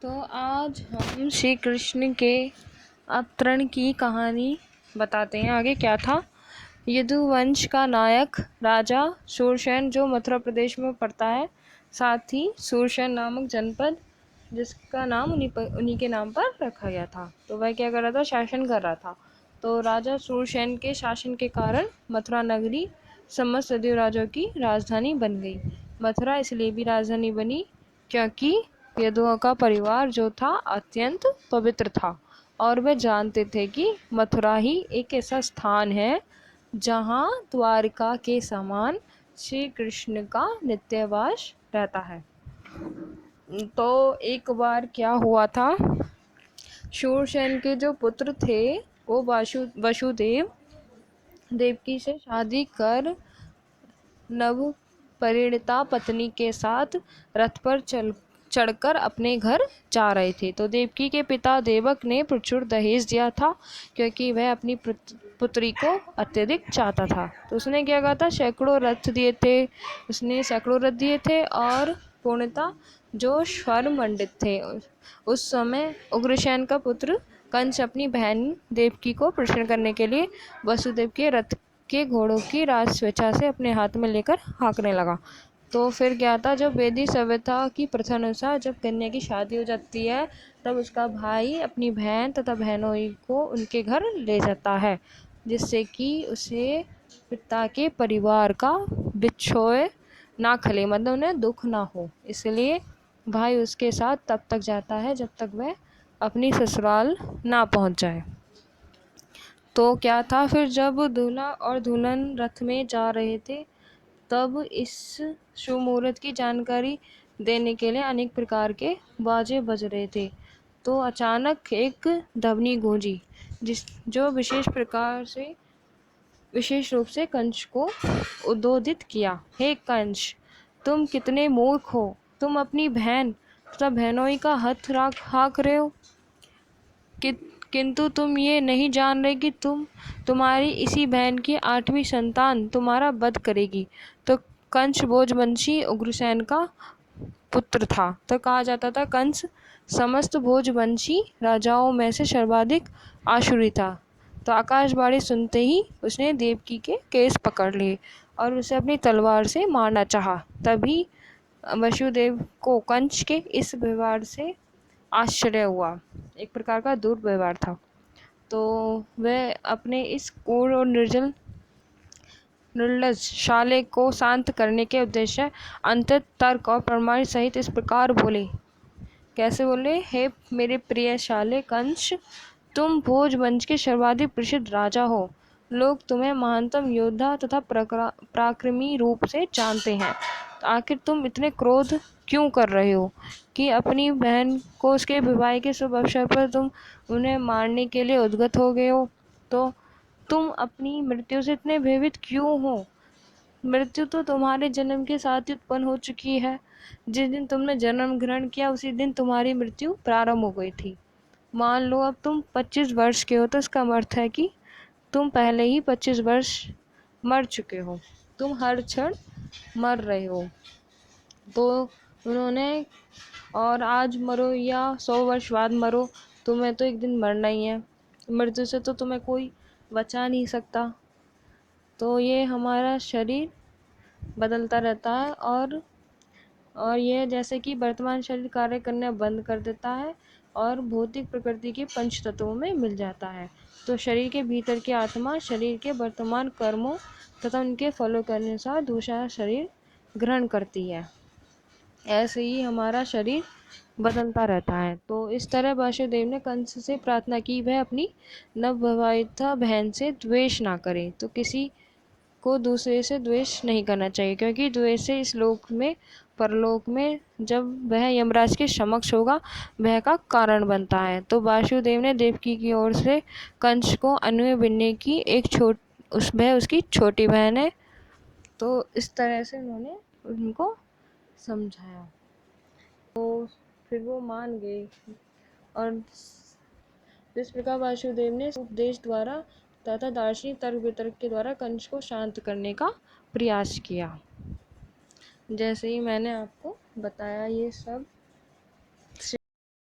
तो आज हम श्री कृष्ण के अवतरण की कहानी बताते हैं। आगे क्या था। यदुवंश का नायक राजा शूरसेन, जो मथुरा प्रदेश में पड़ता है, साथ ही शूरसेन नामक जनपद जिसका नाम उन्हीं के नाम पर रखा गया था, तो वह क्या कर रहा था, शासन कर रहा था। तो राजा शूरसेन के शासन के कारण मथुरा नगरी समस्त सदैव राजाओं की राजधानी बन गई। मथुरा इसलिए भी राजधानी बनी क्योंकि यदुओं का परिवार जो था अत्यंत पवित्र था और वे जानते थे कि मथुरा ही एक ऐसा स्थान है जहाँ द्वारिका के समान श्री कृष्ण का नित्यवास रहता है। तो एक बार क्या हुआ था, शूरसेन के जो पुत्र थे वो वसुदेव देवकी से शादी कर नव परिणीता पत्नी के साथ रथ पर चढ़कर अपने घर जा रहे थे। तो देवकी के पिता देवक ने प्रचुर दहेज दिया था क्योंकि वह अपनी पुत्री को अत्यधिक चाहता था। तो उसने क्या कहा था, सैकड़ों रथ दिए थे और पूर्णतः जो स्वर्ण मंडित थे। उस समय उग्रसेन का पुत्र कंस अपनी बहन देवकी को प्रसन्न करने के लिए वसुदेव के रथ के घोड़ों की राज स्वेच्छा से अपने हाथ में लेकर हाँकने लगा। तो फिर क्या था, जब वैदिक सभ्यता की प्रथा अनुसार जब कन्या की शादी हो जाती है तब उसका भाई अपनी बहन तथा बहनोई को उनके घर ले जाता है, जिससे कि उसे पिता के परिवार का बिछोए ना खले, मतलब उन्हें दुख ना हो। इसलिए भाई उसके साथ तब तक जाता है जब तक वह अपनी ससुराल ना पहुंच जाए। तो क्या था, फिर जब दूल्हा और दुल्हन रथ में जा रहे थे तब इस शुभ मुहूर्त की जानकारी देने के लिए अनेक प्रकार के बाजे बज रहे थे। तो अचानक एक ध्वनि गूंजी जो विशेष रूप से कंस को उद्बोधित किया। हे कंस, तुम कितने मूर्ख हो, तुम अपनी बहन तथा बहनोई का हथ हाँक रहे हो, किंतु तुम ये नहीं जान रहे कि तुम्हारी इसी बहन की 8वीं संतान तुम्हारा वध करेगी। तो कंस भोजवंशी उग्रसेन का पुत्र था। तो कहा जाता था कंस समस्त भोजवंशी राजाओं में से सर्वाधिक आसुरी था। तो आकाशवाणी सुनते ही उसने देवकी के केस पकड़ लिए और उसे अपनी तलवार से मारना चाहा। तभी वसुदेव को कंस के इस व्यवहार से आश्चर्य हुआ, एक प्रकार का दुर्व्यवहार था। तो वह अपने इस क्रूर और निर्लज शाले को शांत करने के उद्देश्य अंतत तर्क और प्रमाण सहित इस प्रकार बोले। कैसे बोले, हे मेरे प्रिय शाले कंस, तुम भोजवंश के सर्वाधिक प्रसिद्ध राजा हो। लोग तुम्हें महानतम योद्धा तथा पराक्रमी रूप से जानते हैं। तो आखिर तुम इतने क्रोध क्यों कर रहे हो कि अपनी बहन को उसके विवाह के शुभ अवसर पर तुम उन्हें मारने के लिए उद्यत हो गए हो। तो तुम अपनी मृत्यु से इतने भयभीत क्यों हो। मृत्यु तो तुम्हारे जन्म के साथ ही उत्पन्न हो चुकी है। जिस दिन तुमने जन्म ग्रहण किया उसी दिन तुम्हारी मृत्यु प्रारंभ हो गई थी। मान लो अब तुम 25 वर्ष के हो, तो इसका अर्थ है कि तुम पहले ही 25 वर्ष मर चुके हो। तुम हर क्षण मर रहे हो। तो उन्होंने, और आज मरो या 100 वर्ष बाद मरो, तुम्हें तो एक दिन मरना ही है। मृत्यु से तो तुम्हें कोई बचा नहीं सकता। तो ये हमारा शरीर बदलता रहता है और यह जैसे कि वर्तमान शरीर कार्य करना बंद कर देता है और भौतिक प्रकृति के पंच तत्वों में मिल जाता है। तो शरीर के भीतर की आत्मा शरीर के वर्तमान कर्मों तथा उनके फलों के अनुसार दूसरा शरीर ग्रहण करती है। ऐसे ही हमारा शरीर बदलता रहता है। तो इस तरह वासुदेव ने कंस से प्रार्थना की वह अपनी नवविवाहिता बहन से द्वेष ना करे। तो किसी को दूसरे से द्वेष नहीं करना चाहिए, क्योंकि द्वेष से इस लोक में परलोक में जब वह यमराज के समक्ष होगा वह का कारण बनता है। तो वासुदेव ने देवकी की ओर से कंस को अन्वय बनने की वह उसकी छोटी बहन है। तो इस तरह से उन्होंने उनको समझाया, तो फिर वो मान गए। और इस प्रकार वासुदेव ने उपदेश द्वारा तथा दार्शनिक तर्क वितर्क के द्वारा कंस को शांत करने का प्रयास किया। जैसे ही मैंने आपको बताया ये सब